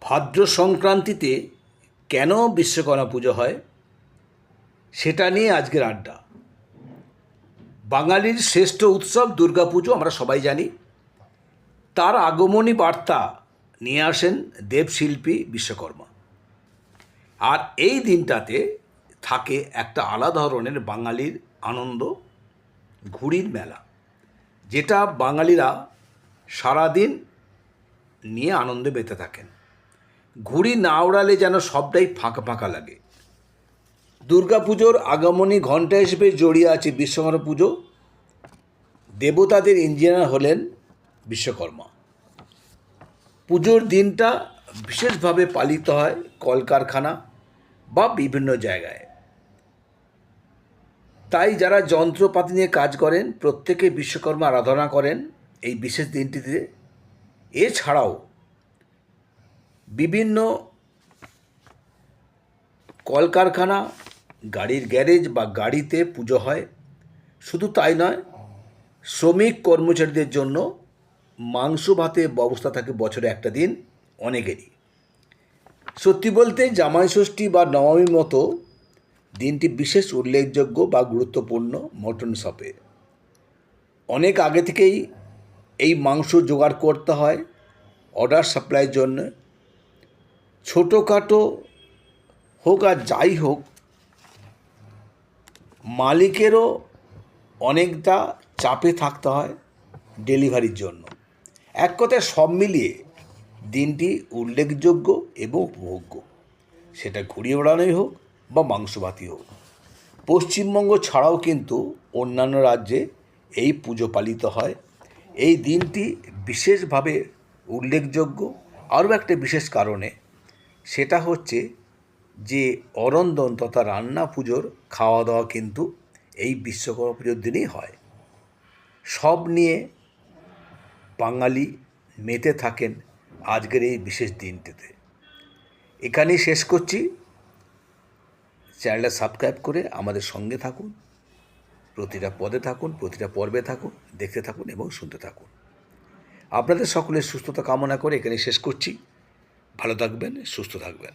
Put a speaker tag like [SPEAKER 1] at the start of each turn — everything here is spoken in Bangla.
[SPEAKER 1] ভাদ্র সংক্রান্তিতে কেন বিশ্বকর্মা পুজো হয় সেটা নিয়ে আজকের আড্ডা। বাঙালির শ্রেষ্ঠ উৎসব দুর্গাপুজো আমরা সবাই জানি। তার আগমনী বার্তা নিয়ে আসেন দেবশিল্পী বিশ্বকর্মা। আর এই দিনটাতে থাকে একটা আলাদা ধরনের বাঙালির আনন্দ, ঘুড়ির মেলা, যেটা বাঙালিরা সারাদিন নিয়ে আনন্দে মেতে থাকেন। ঘুড়ি না উড়ালে যেন সবটাই ফাঁকা ফাঁকা লাগে। দুর্গাপুজোর আগমনী ঘণ্টা হিসেবে জড়িয়ে আছে বিশ্বকর্মা পুজো। দেবতাদের ইঞ্জিনিয়ার হলেন বিশ্বকর্মা। পুজোর দিনটা বিশেষভাবে পালিত হয় কলকারখানা বা বিভিন্ন জায়গায়। তাই যারা যন্ত্রপাতি নিয়ে কাজ করেন প্রত্যেকে বিশ্বকর্মা আরাধনা করেন এই বিশেষ দিনটিতে। এছাড়াও বিভিন্ন কলকারখানা, গাড়ির গ্যারেজ বা গাড়িতে পুজো হয়। শুধু তাই নয়, শ্রমিক কর্মচারীদের জন্য মাংস ভাতের ব্যবস্থা থাকে বছরে একটা দিন অনেকেরই। সত্যি বলতে জামাই ষষ্ঠী বা নবমীর মতো দিনটি বিশেষ উল্লেখযোগ্য বা গুরুত্বপূর্ণ মটন শপে। অনেক আগে থেকেই এই মাংস জোগাড় করতে হয় অর্ডার সাপ্লাইয়ের জন্য। ছোটোখাটো হোক আর যাই হোক, মালিকেরও অনেকটা চাপে থাকতে হয় ডেলিভারির জন্য। এক কথায় সব মিলিয়ে দিনটি উল্লেখযোগ্য এবং উপভোগ্য, সেটা ঘুড়ি ওড়ানোই হোক বা মাংস ভাতই হোক। পশ্চিমবঙ্গ ছাড়াও কিন্তু অন্যান্য রাজ্যে এই পুজো পালিত হয়। এই দিনটি বিশেষভাবে উল্লেখযোগ্য আরও একটা বিশেষ কারণে, সেটা হচ্ছে যে অরন্দন তথা রান্না পুজোর খাওয়া দাওয়া কিন্তু এই বিশ্বকর্মা পুজোর দিনেই হয়। সব নিয়ে বাঙালি মেতে থাকেন আজকের এই বিশেষ দিনটিতে। এখানেই শেষ করছি। চ্যানেলটা সাবস্ক্রাইব করে আমাদের সঙ্গে থাকুন, প্রতিটা পদে থাকুন, প্রতিটা পর্বে থাকুন, দেখতে থাকুন এবং শুনতে থাকুন। আপনাদের সকলের সুস্থতা কামনা করে এখানে শেষ করছি। ভালো থাকবেন, সুস্থ থাকবেন।